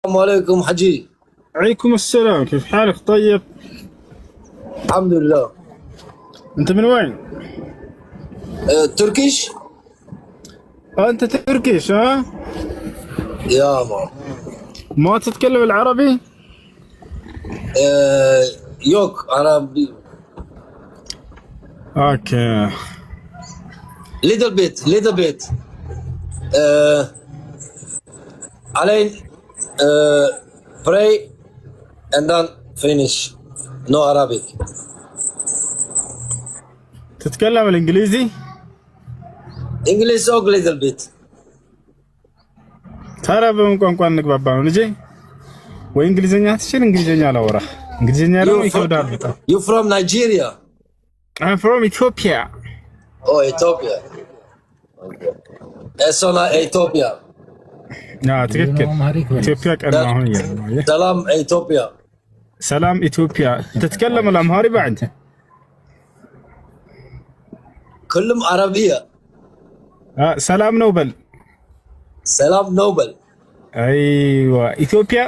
عليكم حجي. عليكم السلام، كيف حالك؟ طيب الحمد لله. انت من وين؟ تركيش. انت تركيش ها؟ يا ما ما تتكلم العربي؟ يوك عربي. اوكي. little bit. علين pray and then finish. No Arabic. تتكلم الانجليزي؟ English or little bit. ታዲያ በምን ቋንቋ እንግባባ ነው ልጄ? ወይ እንግሊዝኛ ትችል? እንግሊዝኛ ላውራህ። እንግሊዝኛ ደግሞ ይከብዳል በጣም። You from Nigeria? I'm from Ethiopia. Oh, Ethiopia. Okay. Esona Ethiopia. ትክክል። ኢትዮጵያ ቀድማ አሁን እያለ ነው። ሰላም ኢትዮጵያ። ሰላም ኢትዮጵያ። تتكلم الأمهري بعد؟ كلهم عربية. ሰላም ነው በል። ሰላም ነው በል። አይዋ ኢትዮጵያ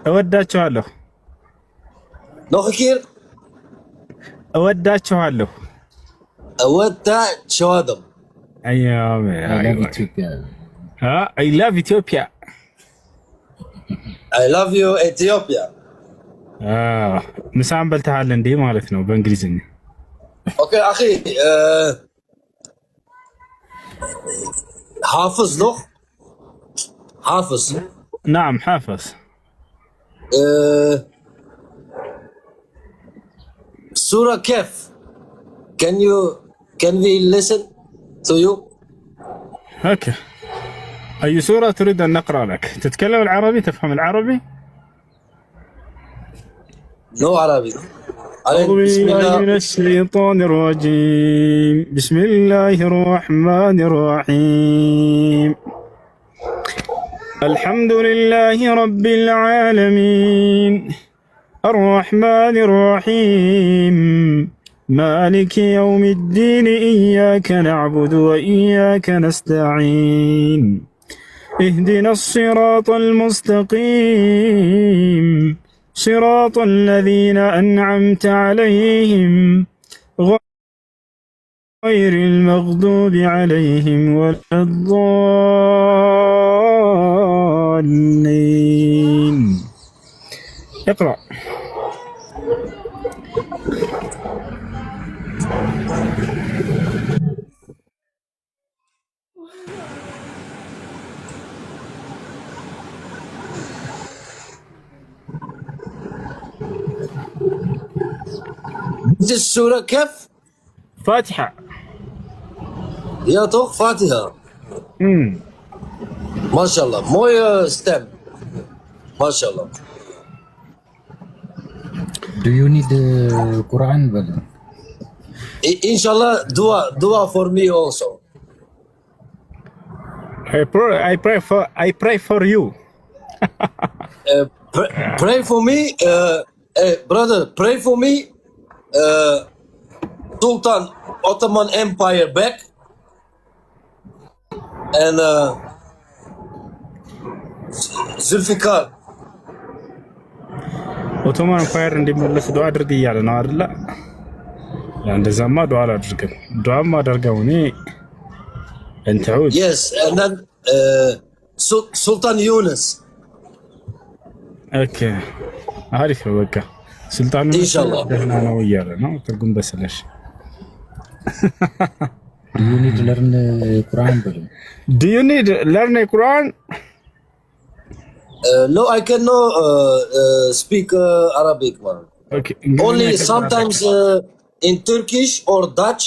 እወዳችኋለሁ። ኖኪር እወዳችኋለሁ። أيام I love Ethiopia. I love you Ethiopia. ምሳን በልተሃል እንዴ ማለት ነው በእንግሊዝኛ? ኦኬ አኺ حافظ له حافظ. نعم حافظ. سورة كيف can we listen to you? اوكي. أي سورة تريد أن نقرأ لك؟ تتكلم العربي؟ تفهم العربي؟ نو عربي. أعوذ بالله من الشيطان الرجيم. بسم الله الرحمن الرحيم. الحمد لله رب العالمين الرحمن الرحيم مالك يوم الدين إياك نعبد وإياك نستعين اهدنا الصراط المستقيم صراط الذين أنعمت عليهم غير المغضوب عليهم ولا الضالين. اقرأ. السورة كيف؟ فاتحة. يا طوق فاتحة. ما شاء الله موي ستيم. ما شاء الله. Do you need the Quran brother? Inshallah dua for me also. I pray for you. Pray for me brother, pray for me. Sultan Ottoman Empire back and Zulfikar. ኦቶማን ኤምፓየር እንዲመለስ ዱዓ አድርግ እያለ ነው አይደለ? እንደዛማ ዱዓ አላድርግም። ዱዓም አደርገው እኔ እንተውት። Yes, and then Sultan Yunus. ኦኬ አሪፍ ነው በቃ ሱልጣኑ ኢንሻአላህ ደህና ነው እያለ ነው። ትርጉም በስለሽ Do you need to learn Quran brother? Do you need learn Quran? No, I cannot speak Arabic man. Okay. Only sometimes in Turkish or Dutch.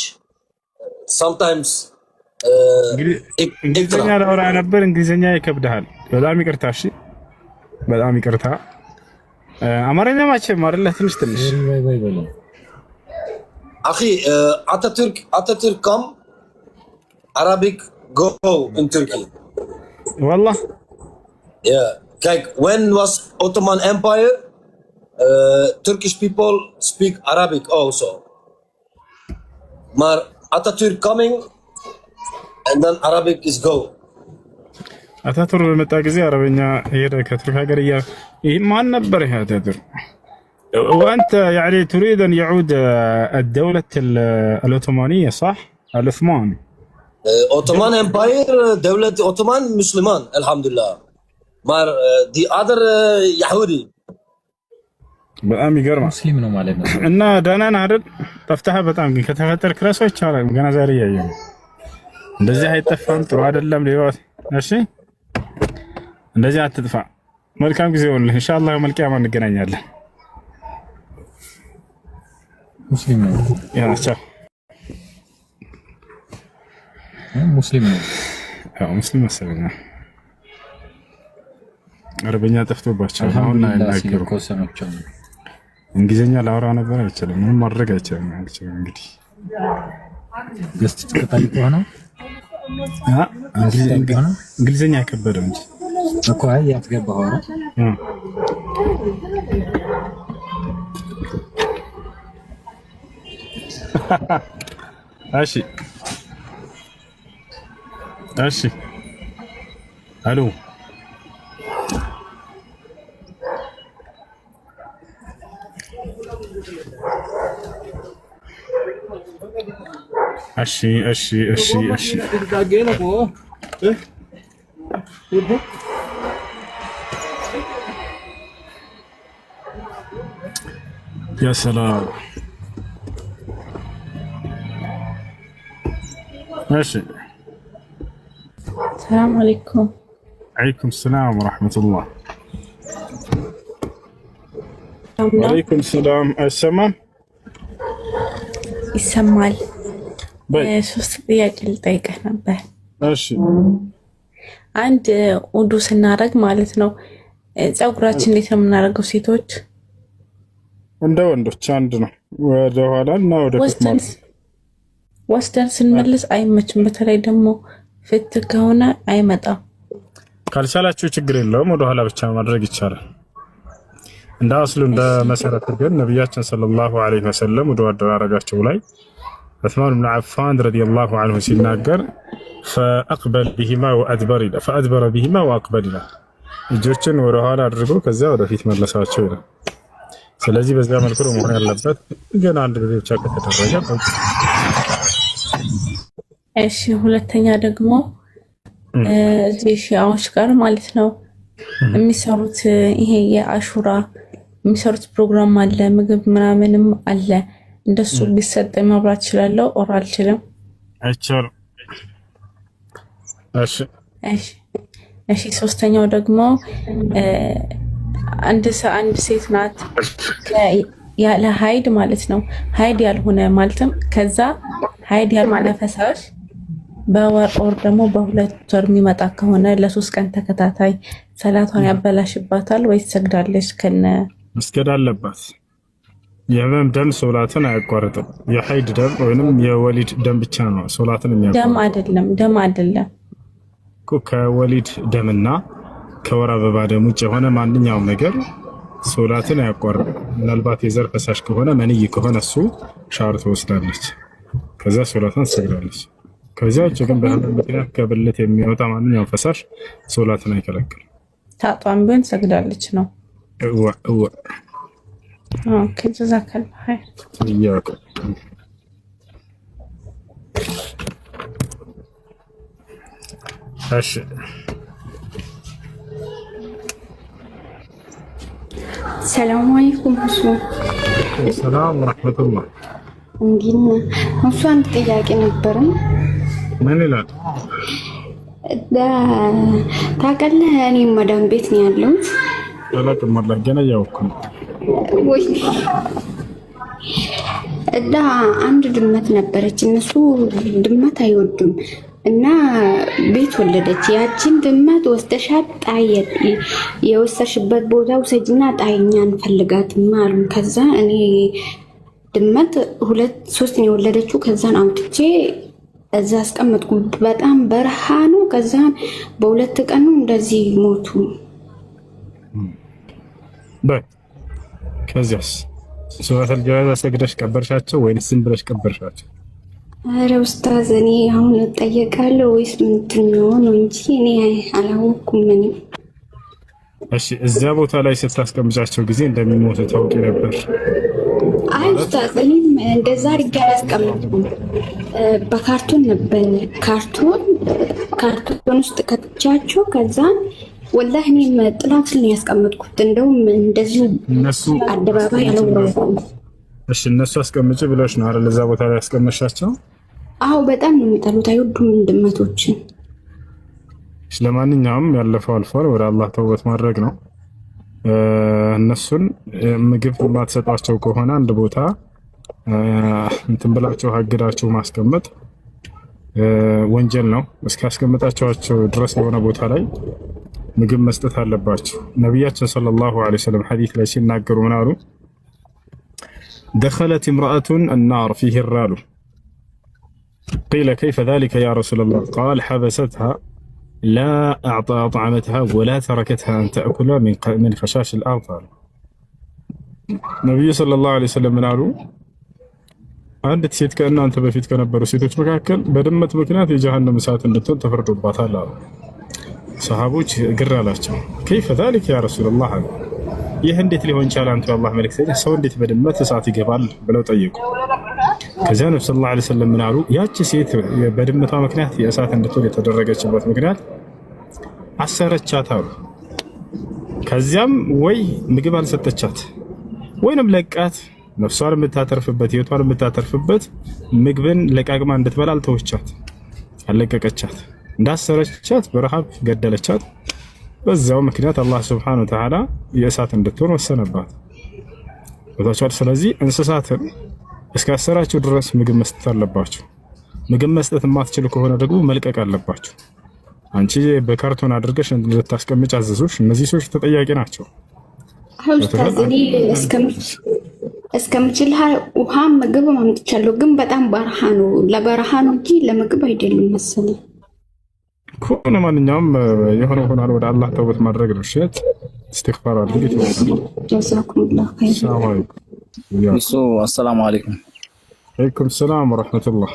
Sometimes እንግሊዝኛ ላወራ ነበር። እንግሊዝኛ ይከብዳል። በጣም ይቅርታ። እሺ በጣም ይቅርታ። አማርኛ ማቸም አይደለ? ትንሽ ወይ أخي Atatürk come Arabic go in Turkey. والله. Yeah. Like when was Ottoman Empire, Turkish people speak Arabic also. But Atatürk coming and then Arabic is go. አታቱር በመጣ ጊዜ አረበኛ ሄደ ከቱርክ ሀገር ይህ ማን ነበር ይሄ አታቱር? وأنت يعني تريد أن يعود الدولة العثمانية صح؟ العثمان Ottoman Empire دولة Ottoman مسلمان الحمد لله. مار the other يهودي. በጣም ይገርማል። ሙስሊም ነው ማለት ነው። እና ደህና ነህ አይደል? ጠፍተህ በጣም ግን ከተፈጠርክ ረሳዎች አለ ገና ዛሬ ያየው እንደዚህ አይጠፋም። ጥሩ አይደለም ሊወት። እሺ እንደዚህ አትጥፋ። መልካም ጊዜ ይሁንልህ። ኢንሻአላህ መልቂያማ እንገናኛለን። ሙስሊም ነው። ያ ቻው። ሙስሊም ነው። አዎ ሙስሊም መሰለኝ። አረበኛ ጠፍቶባቸው አሁን አይናገሩ። እንግሊዘኛ ላወራ ነበር አይችልም። ምንም ማድረግ አይችልም። እንግዲህ ገስት ተጠይቆ ነው እንግሊዘኛ አይከበደም እንጂ እኮ አይ ያስገባው ነው። እሺ እሺ አሎ እሺ እሺ እሺ እሺ يا سلام ماشي. السلام عليكم. عليكم السلام ورحمة الله. وعليكم السلام. السمام ይሰማል። በይ ሶስት ጥያቄ ልጠይቅህ ነበር። እሺ አንድ ውዱ ስናደርግ ማለት ነው ፀጉራችን እንዴት ነው የምናደርገው? ሴቶች እንደ ወንዶች አንድ ነው፣ ወደ ኋላ እና ወደ ፊት ማለት ወስደን ስንመልስ አይመችም። በተለይ ደግሞ ፍት ከሆነ አይመጣም። ካልቻላችሁ ችግር የለውም፣ ወደ ኋላ ብቻ ማድረግ ይቻላል። እንደ አስሉ እንደ መሰረት ግን ነብያችን ሰለላሁ ዐለይሂ ወሰለም ወደ አደራረጋቸው ላይ ዑስማን ብን አፋን ረዲየላሁ ዐንሁ ሲናገር ፈአቅበል ቢሂማ ወአድበር ይላል። ፈአድበረ ቢሂማ ወአቅበል ይላል። እጆችን ወደ ኋላ አድርጎ ከዚያ ወደ ፊት መለሳቸው ይላል። ስለዚህ በዚያ መልኩ ነው መሆን ያለበት። ግን አንድ ጊዜ ብቻ ከተደረገ እሺ። ሁለተኛ ደግሞ እዚህ ሺዓዎች ጋር ማለት ነው የሚሰሩት ይሄ የአሹራ የሚሰሩት ፕሮግራም አለ፣ ምግብ ምናምንም አለ። እንደሱ ቢሰጠኝ መብላት እችላለሁ? ኦር አልችልም? አይቻልም። እሺ እሺ እሺ። ሶስተኛው ደግሞ አንድ ሴት ናት ያለ ሀይድ ማለት ነው፣ ሀይድ ያልሆነ ማለትም ከዛ ሀይድ ያልሆነ ፈሳሽ በወር ኦር ደግሞ በሁለት ወር የሚመጣ ከሆነ ለ3 ቀን ተከታታይ ሰላቷን ያበላሽባታል ወይ ትሰግዳለች? ከነ መስገድ አለባት። የህመም ደም ሶላትን አያቋርጥም። የሀይድ ደም ወይንም የወሊድ ደም ብቻ ነው ሶላትን የሚያቋርጥ። ደም አይደለም እኮ ከወሊድ ደምና ከወር አበባ ደም ውጭ የሆነ ማንኛውም ነገር ሶላትን አያቋርጥም። ምናልባት የዘር ፈሳሽ ከሆነ መንይ ከሆነ እሱ ሻወር ትወስዳለች፣ ከዛ ሶላትን ትሰግዳለች። ከዚያ ውጭ ግን በህመም ምክንያት ከብልት የሚወጣ ማንኛውም ፈሳሽ ሶላትን አይከለክልም። ታጧን ቢሆን ትሰግዳለች ነው። እወ ኦኬ ጀዛከላህ ኸይር። ይያቁ እሺ ሰላም አለይኩም ሁሱ። ሰላም ወራህመቱላህ። እንግዲህ ሁሱ አንድ ጥያቄ ነበረኝ። ምን ይላል? ታውቃለህ እኔ መዳም ቤት ነው ያለሁት። አላውቅም ወላሂ ገና እያወኩ ነው። ወይ አንድ ድመት ነበረች። እነሱ ድመት አይወዱም እና ቤት ወለደች። ያችን ድመት ወስደሻት ጣይ፣ የወሰድሽበት ቦታ ውሰጂና ጣይኛ እንፈልጋትም አሉ። ከዛ እኔ ድመት 2-3 ነው የወለደችው። ከዛን አውጥቼ እዛ አስቀመጥኩ። በጣም በረሃ ነው። ከዛን በ2 ቀኑ እንደዚህ ሞቱ። ከዚያስ ሱረቱል ጀናዛ ሰግደሽ ቀበርሻቸው ወይስ ዝም ብለሽ ቀበርሻቸው? ኧረ ኡስታዝ እኔ አሁን እጠየቃለሁ ወይስ ምንድን ነው እንጂ እኔ አላወኩም ምንም። እሺ እዚያ ቦታ ላይ ስታስቀምጫቸው ጊዜ እንደሚሞቱ ታውቂ ነበር? አይ ኡስታዝ እኔም እንደዛ አድርጌ አላስቀምጥኩም። በካርቶን ነበር ካርቶን ውስጥ ከትቻቸው ከዛ ወላሂ እኔም ጥላት ነው ያስቀምጥኩት። እንደውም እንደዚሁ እነሱ አደባባይ አላወራሁም። እሺ እነሱ አስቀምጪ ብለሽ ነው አይደል እዛ ቦታ ላይ ያስቀመሻቸው? አዎ በጣም ነው የሚጠሉት፣ አይወዱም ድመቶችን። ለማንኛውም ያለፈው አልፏል። ወደ አላህ ተውበት ማድረግ ነው። እነሱን ምግብ የማትሰጧቸው ከሆነ አንድ ቦታ እንትን ብላችሁ አግዳችሁ ማስቀመጥ ወንጀል ነው። እስካስቀመጣችኋቸው ድረስ የሆነ ቦታ ላይ ምግብ መስጠት አለባቸው። ነቢያችን ሰለላሁ ዐለይሂ ወሰለም ሐዲስ ላይ ሲናገሩ ምን አሉ? دخلت امرأة النار فيه الرال قيل كيف ذلك يا رسول الله؟ قال حبستها لا أطعمتها ولا تركتها أن تأكل من خشاش الأرض. النبي صلى الله عليه وسلم من قالوا عندك ሴት ከእናንተ በፊት ከነበሩ ሴቶች መካከል በድመት ምክንያት የጀሃነም እሳት እንድትሆን ተፈርዶባታል አሉ። ሰሃቦች ግር አላቸው። كيف ذلك يا رسول الله? ይህ እንዴት ሊሆን ይችላል አንተ የአላህ መልእክተኛ፣ ሰው እንዴት በድመት እሳት ይገባል ብለው ጠየቁ። ከዚያ ነብዩ ሰለላሁ ዐለይሂ ወሰለም ምን አሉ? ያቺ ሴት በድመቷ ምክንያት የእሳት እንድትሆን የተደረገችበት ምክንያት አሰረቻት አሉ። ከዚያም ወይ ምግብ አልሰጠቻት ወይንም ለቃት ነፍሷን የምታተርፍበት ህይወቷን የምታተርፍበት ምግብን ለቃቅማ እንድትበላ አልተወቻት፣ አለቀቀቻት። እንዳሰረቻት በረሃብ ገደለቻት። በዛው ምክንያት አላህ ሱብሓነሁ ወተዓላ የእሳት እንድትሆን ወሰነባት። ወታቻል። ስለዚህ እንስሳትን እስካሰራችሁ ድረስ ምግብ መስጠት አለባችሁ። ምግብ መስጠት የማትችሉ ከሆነ ደግሞ መልቀቅ አለባችሁ። አንቺ በካርቶን አድርገሽ እንድታስቀምጭ አዘዙሽ። እነዚህ ሰዎች ተጠያቂ ናቸው። ኡስታዝ እኔ እስከምችል ውሃ ምግብ ማምጥቻለሁ፣ ግን በጣም በረሃ ነው፣ ለበረሃ ነው እንጂ ለምግብ አይደለም መሰለኝ። كون ማንኛውም የሆነ ሆኗል። ወደ አላህ ተውበት ማድረግ ነው። እሺ استغفار አድርጉ። جزاكم الله خير። ሰላም አለይኩም። السلام عليكم. عليكم السلام ورحمة الله.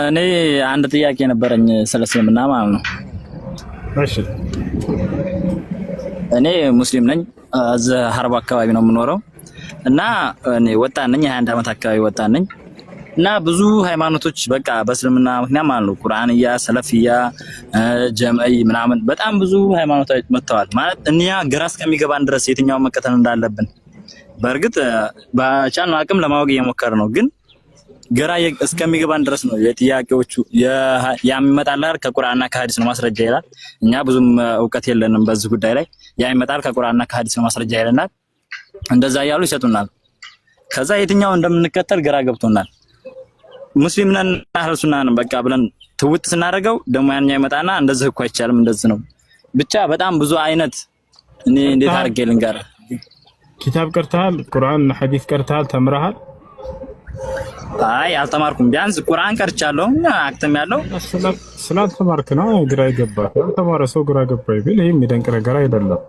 እኔ አንድ ጥያቄ ነበረኝ ስለ እስልምና ማለት ነው። እሺ እኔ ሙስሊም ነኝ። እዚህ ሀረብ አካባቢ ነው የምኖረው እና እኔ ወጣት ነኝ፣ 21 ዓመት አካባቢ ወጣት ነኝ እና ብዙ ሃይማኖቶች በቃ በእስልምና ምክንያት ማለት ነው ቁርአንያ፣ ሰለፊያ፣ ጀምዒ ምናምን በጣም ብዙ ሃይማኖቶች መጥተዋል። ማለት እኛ ግራ እስከሚገባን ድረስ የትኛውን መከተል እንዳለብን በእርግጥ በቻልነው አቅም ለማወቅ እየሞከርን ነው፣ ግን ግራ እስከሚገባን ድረስ ነው የጥያቄዎቹ ያሚመጣላር ከቁርአንና ከሐዲስ ነው ማስረጃ ይላል። እኛ ብዙም እውቀት የለንም በዚህ ጉዳይ ላይ። ያሚመጣል ከቁርአንና ከሐዲስ ነው ማስረጃ ይለናል። እንደዛ እያሉ ይሰጡናል። ከዛ የትኛው እንደምንከተል ግራ ገብቶናል። ሙስሊም ነን አህለ ሱና ነን በቃ ብለን ትውጥ ስናደርገው ደግሞ ያንኛ ይመጣና እንደዚህ እኮ አይቻልም እንደዚህ ነው። ብቻ በጣም ብዙ አይነት እኔ እንዴት አድርጌ ልንገር? ኪታብ ቀርተሃል? ቁርአን ሐዲስ ቀርተሃል? ተምረሃል? አይ አልተማርኩም። ቢያንስ ቁርአን ቀርቻለሁ አክተም ያለው ስላልተማርክ ነው ግራ ይገባል። ያልተማረ ሰው ግራ ገባይ ቢል ይሄ የሚደንቅ ነገር አይደለም።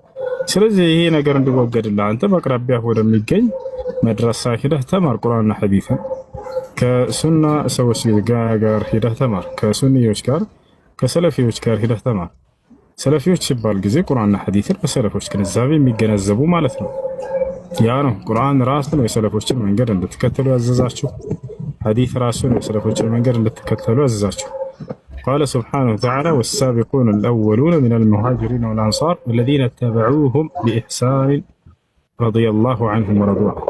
ስለዚህ ይሄ ነገር እንዲወገድልህ አንተ በአቅራቢያህ ወደሚገኝ መድረሳ ሄደህ ተማር። ቁርአንና ሐዲስን ከሱና ሰዎች ጋር ሄደህ ተማር። ከሱኒዮች ጋር ከሰለፊዎች ጋር ሄደህ ተማር። ሰለፊዎች ሲባል ጊዜ ቁርአንና ሐዲስን በሰለፎች ግንዛቤ የሚገነዘቡ ማለት ነው። ያ ነው ቁርአን ራሱን የሰለፎችን መንገድ እንድትከተሉ ያዘዛችሁ፣ ሐዲስ ራሱን የሰለፎችን መንገድ እንድትከተሉ ያዘዛችሁ። قال سبحانه وتعالى والسابقون الأولون من المهاجرين والأنصار والذين اتبعوهم بإحسان رضي الله عنهم ورضوا عنه.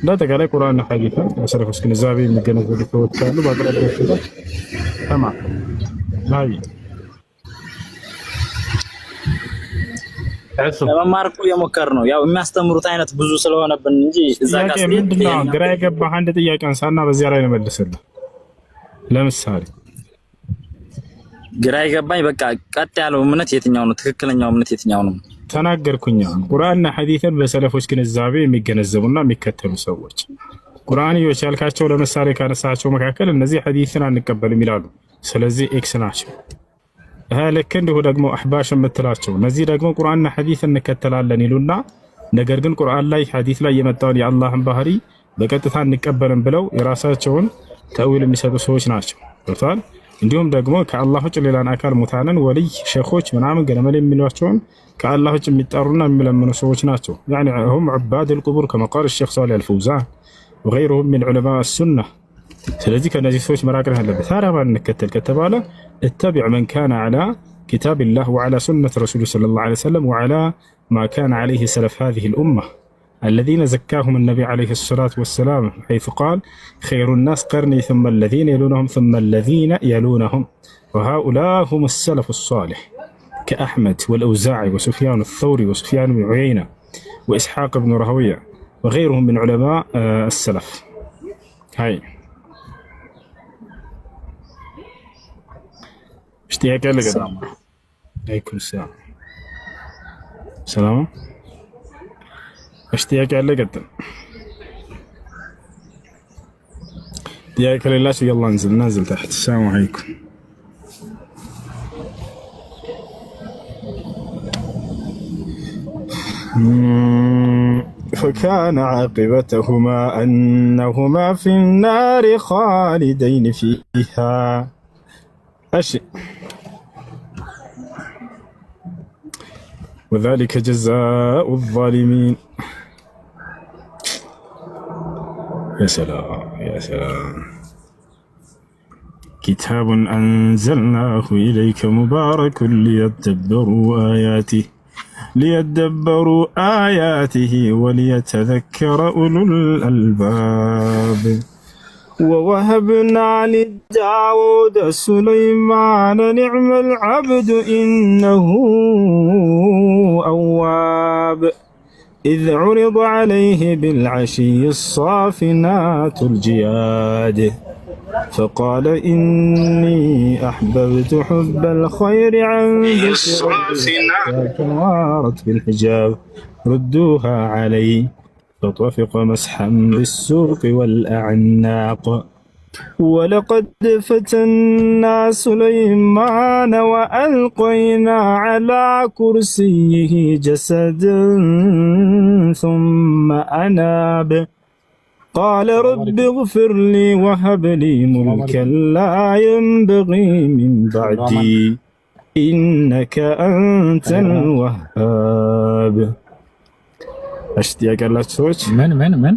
لا تقال قرآن حديثا سلف النزابي من جنة ذلك والتالي بقرأ الكتاب تمام هاي ለማርኩ የሞከር ነው ያው የሚያስተምሩት አይነት ብዙ ስለሆነብን እንጂ እዛ ጋር ምንድነው ግራ የገባህ? አንድ ጥያቄ አንሳና በዚያ ላይ እንመልስልህ። ለምሳሌ ግራ የገባኝ በቃ ቀጥ ያለው እምነት የትኛው ነው? ትክክለኛው እምነት የትኛው ነው? ተናገርኩኝ። ቁርአንና ሐዲስን በሰለፎች ግንዛቤ የሚገነዘቡና የሚከተሉ ሰዎች ቁርአንዮች ያልካቸው ለምሳሌ ካነሳቸው መካከል እነዚህ ሐዲስን አንቀበልም ይላሉ። ስለዚህ ኤክስ ናቸው። ልክ እንዲሁ ደግሞ አህባሽ የምትላቸው እነዚህ ደግሞ ቁርአንና ሐዲስ እንከተላለን ይሉና ነገር ግን ቁርአን ላይ ሐዲስ ላይ የመጣውን የአላህን ባህሪ በቀጥታ እንቀበልን ብለው የራሳቸውን ተእዊል የሚሰጡ ሰዎች ናቸው። ገብቷል። እንዲሁም ደግሞ ከአላህ ውጭ ሌላን አካል ሙታንን ወልይ ሸኾች ምናምን ገለመል የሚሏቸውን ከአላህ ውጭ የሚጠሩና የሚለምኑ ሰዎች ናቸው። ያኒ هم عباد القبور كما قال الشيخ صالح الفوزان وغيرهم من علماء السنة። ስለዚህ ከነዚህ ሰዎች መራቅ አለበት። ታዲያ ማን እንከተል ከተባለ اتبع من كان على كتاب الله وعلى سنة رسوله صلى الله عليه وسلم وعلى ما كان عليه سلف هذه الأمة الذين زكاهم النبي عليه الصلاة والسلام، حيث قال خير الناس قرني ثم الذين يلونهم ثم الذين يلونهم، وهؤلاء هم السلف الصالح كأحمد والأوزاعي وسفيان الثوري وسفيان بن عيينة وإسحاق بن راهويه وغيرهم من علماء السلف. هاي اشتياق لك عليكم السلام. سلام. اشتياق لك ጥያቄ ከሌላችሁ يلا ننزل تحت. السلام عليكم. فكان عاقبتهما أنهما في النار خالدين فيها. وذلك جزاء الظالمين. يا سلام يا سلام. كتاب أنزلناه إليك مبارك ليدبروا آياته وليتذكر أولو الألباب. ووهبنا لداود سليمان نعم العبد إنه أواب. إذ عرض عليه بالعشي الصافنات الجياد فقال إني أحببت حب الخير عن ذكر توارت بالحجاب ردوها علي فطفق مسحا بالسوق والأعناق. ولقد فتنا سليمان وألقينا على كرسيه جسدا ثم أناب قال رب اغفر لي وهب لي ملكا لا ينبغي من بعدي إنك أنت الوهاب. أشتياق الله تسويش من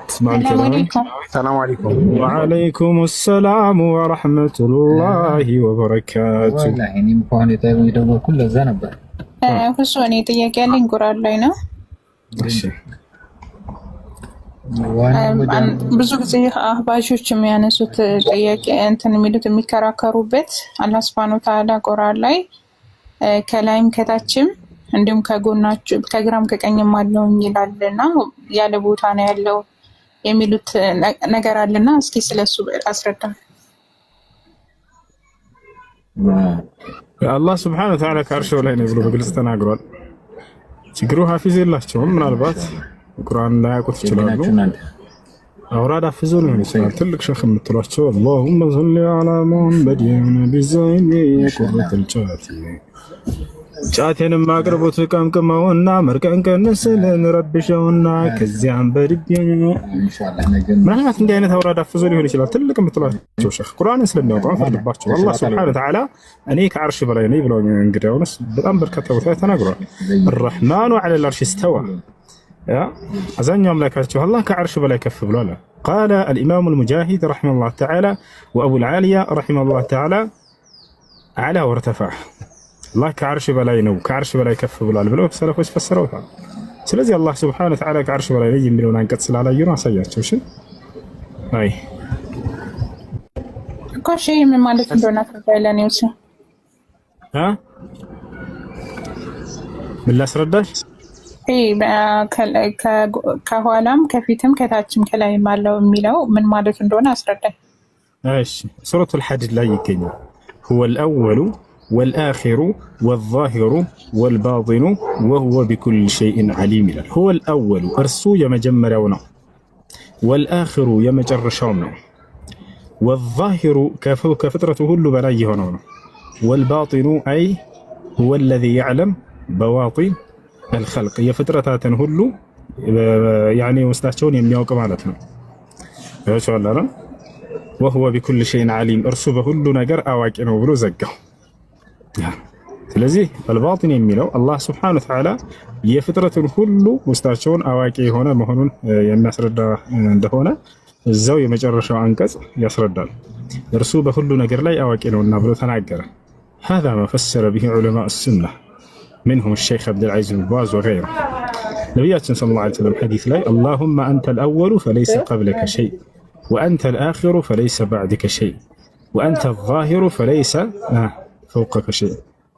تسمعون كلام. السلام عليكم. وعليكم السلام ورحمة الله وبركاته. والله يعني مفهوم يدور كل زنبر خصوني ጥያቄ ያለኝ ቁርአን ላይ ነው። እሺ ብዙ ጊዜ አህባሾች የሚያነሱት ጥያቄ እንትን የሚሉት የሚከራከሩበት አላህ Subhanahu Wa Ta'ala ቁርአን ላይ ከላይም ከታችም እንዲሁም ከጎናችሁ ከግራም ከቀኝም አለው ይላልና ያለ ቦታ ነው ያለው የሚሉት ነገር አለና እስኪ ስለሱ አስረዳ። አላህ Subhanahu Wa Ta'ala ከአርሹ ላይ ነው ብሎ በግልጽ ተናግሯል። ችግሩ ሐፊዝ የላቸውም። ምናልባት ቁርአን ላይ ያውቁት ይችላሉ። አውራድ አፍዞ ነው ይችላል። ትልቅ ሸኽ የምትሏቸው اللهم صل على محمد بزين يقرة الجات ጫቴንም አቅርቦት ቀምቅመውና መርቀንቀን ስለንረብሸውና ከዚያም በድግ ምናልባት እንዲህ አይነት አውራድ አፍዞ ሊሆን ይችላል። ትልቅ የምትሏቸው ሸኽ ቁርአንን ስለሚያውቁ ፈርድባቸው። አላህ Subhanahu Wa Ta'ala እኔ ከአርሽ በላይ ነኝ ብለው እንግዲያውስ በጣም በርካታ ቦታ ተናግሯል። الرحمن على العرش استوى أزانيو أملاكاته الله كعرش بلا يكف بلا. قال الإمام المجاهد رحمه الله تعالى وأبو العالية رحمه الله تعالى على وارتفع الله كعرش بلا ينو كعرش بلا يكف بلا بلو سلف وش فسروها. سلزي الله سبحانه وتعالى كعرش بلا يجي مليون أنقص على يونا سيات شو هاي كل شيء من مالك دونا فعلا يوسف ها بالله سرداش ከኋላም ከፊትም ከታችም ከላይም አለው የሚለው ምን ማለት እንደሆነ አስረዳኝ። እሺ ሱረቱል ሐዲድ ላይ ይገኛል። هو الأول والآخر والظاهر والباطن وهو بكل شيء عليم ይላል። هو الأول እርሱ የመጀመሪያው ነው። والآخر የመጨረሻው ነው። والظاهر ከፍጥረቱ ሁሉ በላይ የሆነው ነው። والباطن أي هو الذي يعلم بواطن الخلق የፍጥረታትን ሁሉ ያኔ ውስጣቸውን የሚያውቅ ማለት ነው። ያቻላ ወሁወ ቢኩል ሸይን ዓሊም እርሱ በሁሉ ነገር አዋቂ ነው ብሎ ዘጋው። ስለዚህ አልባጢን የሚለው አላህ ሱብሓነሁ ወተዓላ የፍጥረትን ሁሉ ውስጣቸውን አዋቂ የሆነ መሆኑን የሚያስረዳ እንደሆነ እዛው የመጨረሻው አንቀጽ ያስረዳል። እርሱ በሁሉ ነገር ላይ አዋቂ ነውና ብሎ ተናገረ። هذا ما فسر به علماء السنة منهم الشيخ عبد العزيز بن باز وغيره. نبياتنا صلى الله عليه وسلم حديث لا اللهم أنت الأول فليس قبلك شيء وأنت الآخر فليس بعدك شيء وأنت الظاهر فليس فوقك شيء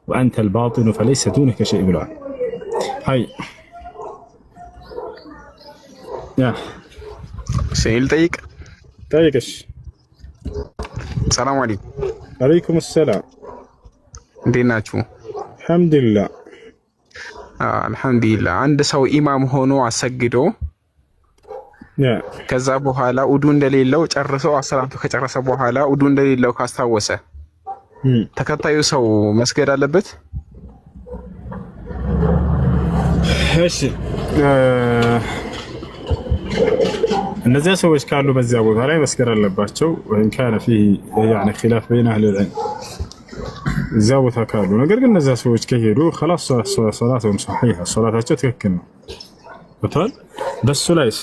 وأنت الباطن فليس دونك شيء بالعالم. هاي يا سهيل طيقش. السلام عليكم. عليكم السلام. እንዴት ናችሁ? አልሐምዱሊላህ አልሐምዱሊላህ። አንድ ሰው ኢማም ሆኖ አሰግዶ ከዛ በኋላ ውዱ እንደሌለው ጨርሶ አሰላቱ ከጨረሰ በኋላ ውዱ እንደሌለው ካስታወሰ ተከታዩ ሰው መስገድ አለበት? እሺ እነዚያ ሰዎች ካሉ በዚያ ቦታ ላይ መስገድ አለባቸው። ወይም ካነ فيه يعني خلاف بين اهل العلم እዚያ ቦታ ካሉ። ነገር ግን እነዚያ ሰዎች ከሄዱ خلاص ሶላቱም صحيحه ሶላታቸው ትክክል ነው። ወጣል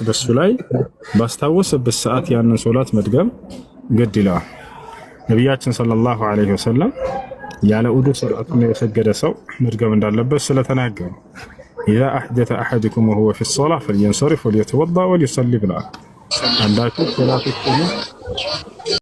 በሱ ላይ ባስታወሰበት ሰዓት ያንን ሶላት መድገም ግድ ይላል። ነብያችን ሰለላሁ ዐለይሂ ወሰለም ያለ ውዱ ሶላቱን የሰገደ ሰው መድገም እንዳለበት ስለተናገሩ إذا أحدث أحدكم وهو في الصلاة فلينصرف وليتوضأ وليصلي بالآخر. عندك ثلاثة